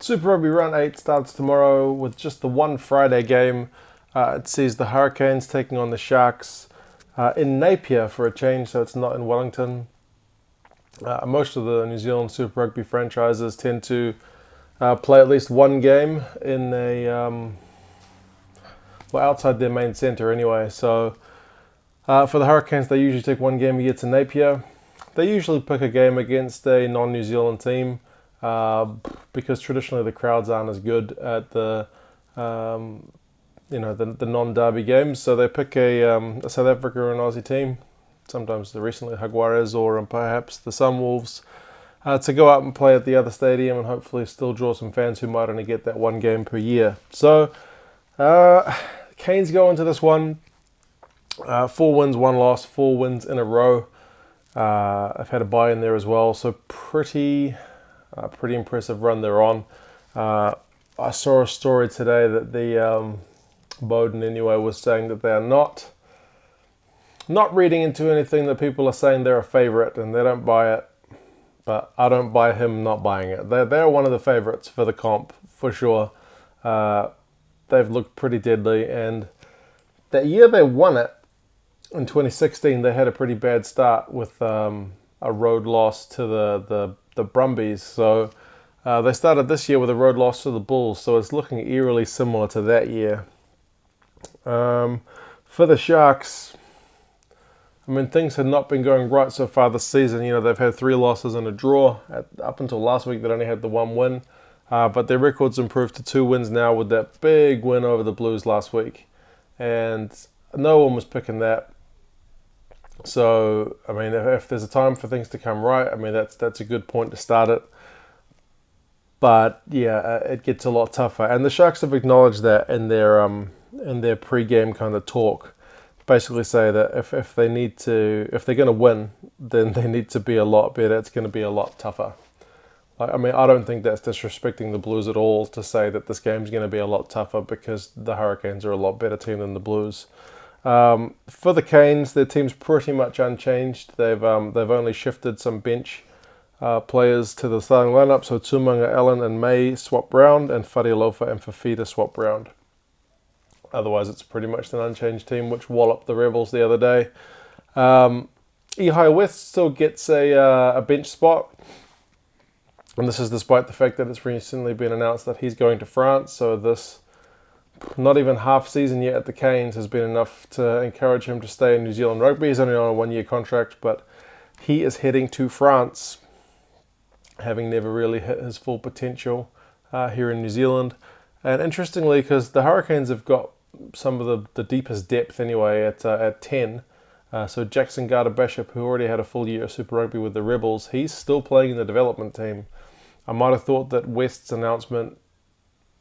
Super Rugby Round 8 starts tomorrow with just the one Friday game. It sees the Hurricanes taking on the Sharks in Napier for a change, so it's not in Wellington. Most of the New Zealand Super Rugby franchises tend to play at least one game in outside their main centre anyway. So for the Hurricanes, they usually take one game a year to Napier. They usually pick a game against a non-New Zealand team. Because traditionally the crowds aren't as good at the non-derby games, so they pick a South Africa or an Aussie team, sometimes the recently Jaguares or perhaps the Sunwolves, to go out and play at the other stadium and hopefully still draw some fans who might only get that one game per year. So Canes go into this one 4 wins, 1 loss, 4 wins in a row. I've had a bye in there as well, so pretty impressive run they're on. I saw a story today that the Bowden anyway was saying that they are not reading into anything that people are saying they're a favourite and they don't buy it. But I don't buy him not buying it. They're one of the favourites for the comp for sure. They've looked pretty deadly, and that year they won it in 2016, they had a pretty bad start with a road loss to the Brumbies. So they started this year with a road loss to the Bulls, so it's looking eerily similar to that year. For the Sharks, I mean, things had not been going right so far this season. You know, they've had 3 losses and a draw. Up until last week, they'd only had the 1 win. But their record's improved to 2 wins now with that big win over the Blues last week. And no one was picking that. So, I mean, if there's a time for things to come right, I mean, that's a good point to start it. But, yeah, it gets a lot tougher. And the Sharks have acknowledged that in their pre-game kind of talk. Basically say that if they're going to win, then they need to be a lot better. It's going to be a lot tougher. I mean, I don't think that's disrespecting the Blues at all to say that this game's going to be a lot tougher because the Hurricanes are a lot better team than the Blues. For the Canes, their team's pretty much unchanged. They've only shifted some bench players to the starting lineup. So Tumunga, Allen, and May swap round, and Farialofa and Fafita swap round. Otherwise, it's pretty much an unchanged team, which walloped the Rebels the other day. Ehai West still gets a bench spot. And this is despite the fact that it's recently been announced that he's going to France. So this, not even half season yet at the Canes, has been enough to encourage him to stay in New Zealand rugby. He's only on a 1-year contract, but he is heading to France, having never really hit his full potential here in New Zealand. And interestingly, because the Hurricanes have got some of the deepest depth anyway at 10. So Jackson Garter-Bishop, who already had a full year of Super Rugby with the Rebels, he's still playing in the development team. I might have thought that West's announcement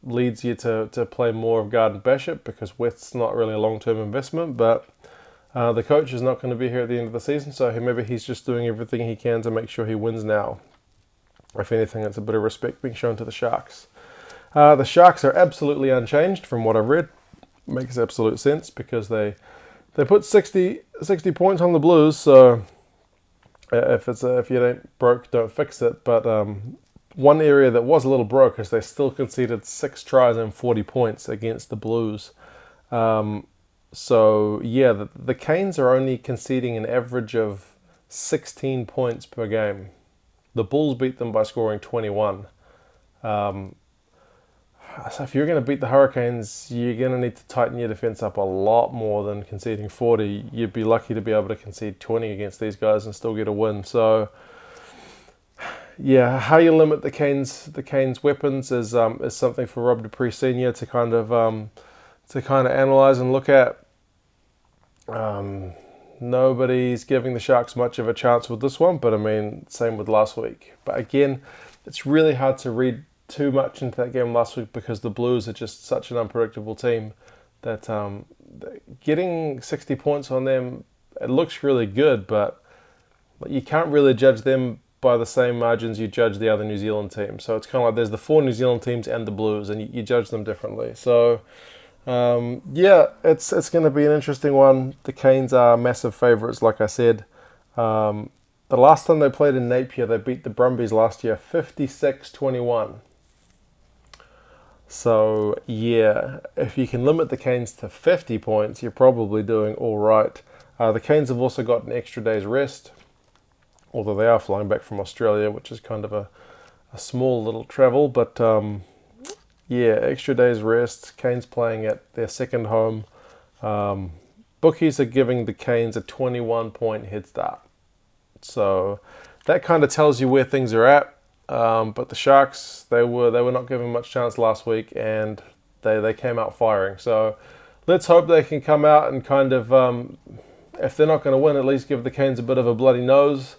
leads you to play more of Garter-Bishop because West's not really a long-term investment, but the coach is not going to be here at the end of the season, so maybe he's just doing everything he can to make sure he wins now. If anything, it's a bit of respect being shown to the Sharks. The Sharks are absolutely unchanged from what I've read. Makes absolute sense because they put 60 points on the Blues, so if you ain't broke, don't fix it. But one area that was a little broke is they still conceded 6 tries and 40 points against the Blues. So yeah, the Canes are only conceding an average of 16 points per game. The Bulls beat them by scoring 21. So if you're going to beat the Hurricanes, you're going to need to tighten your defence up a lot more than conceding 40. You'd be lucky to be able to concede 20 against these guys and still get a win. So, yeah, how you limit the Canes' weapons is something for Rob Dupree Senior to kind of analyse and look at. Nobody's giving the Sharks much of a chance with this one, but I mean, same with last week. But again, it's really hard to read too much into that game last week because the Blues are just such an unpredictable team that getting 60 points on them, it looks really good, but you can't really judge them by the same margins you judge the other New Zealand teams. So it's kind of like there's the 4 New Zealand teams and the Blues, and you judge them differently. So yeah, it's going to be an interesting one. The Canes are massive favourites, like I said. The last time they played in Napier, they beat the Brumbies last year 56-21. So yeah, if you can limit the Canes to 50 points, you're probably doing all right. The Canes have also got an extra day's rest, although they are flying back from Australia, which is kind of a small little travel. But yeah, extra day's rest. Canes playing at their second home. Bookies are giving the Canes a 21-point head start. So that kind of tells you where things are at. But the Sharks, they were not given much chance last week, and they came out firing. So let's hope they can come out and kind of, if they're not going to win, at least give the Canes a bit of a bloody nose,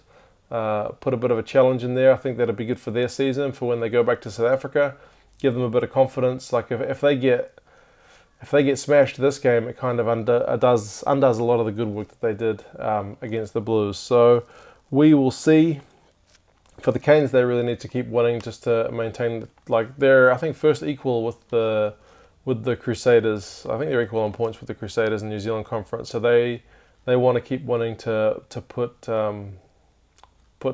put a bit of a challenge in there. I think that'd be good for their season, for when they go back to South Africa, give them a bit of confidence. Like if they get smashed this game, it kind of undoes a lot of the good work that they did against the Blues. So we will see. For the Canes, they really need to keep winning just to maintain, like, they're, I think, first equal with the Crusaders. I think they're equal on points with the Crusaders in New Zealand Conference. So they want to keep winning to put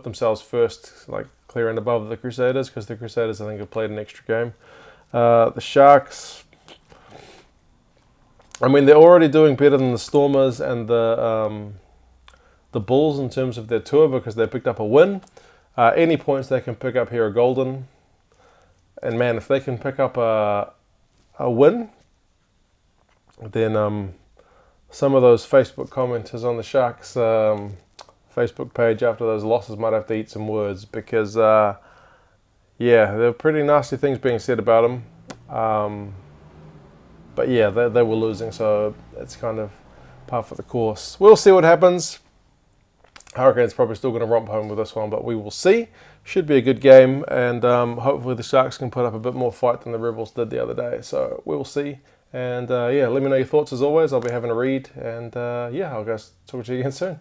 themselves first, like clear and above the Crusaders, because the Crusaders, I think, have played an extra game. The Sharks, I mean, they're already doing better than the Stormers and the Bulls in terms of their tour, because they picked up a win. Any points they can pick up here are golden. And man, if they can pick up a win, then some of those Facebook commenters on the Sharks Facebook page after those losses might have to eat some words, because yeah, there are pretty nasty things being said about them. But yeah, they were losing, so it's kind of par for the course. We'll see what happens. Hurricanes probably still going to romp home with this one, but we will see. Should be a good game, and hopefully the Sharks can put up a bit more fight than the Rebels did the other day. So we'll see. And yeah, let me know your thoughts as always. I'll be having a read, and yeah, I'll guys talk to you again soon.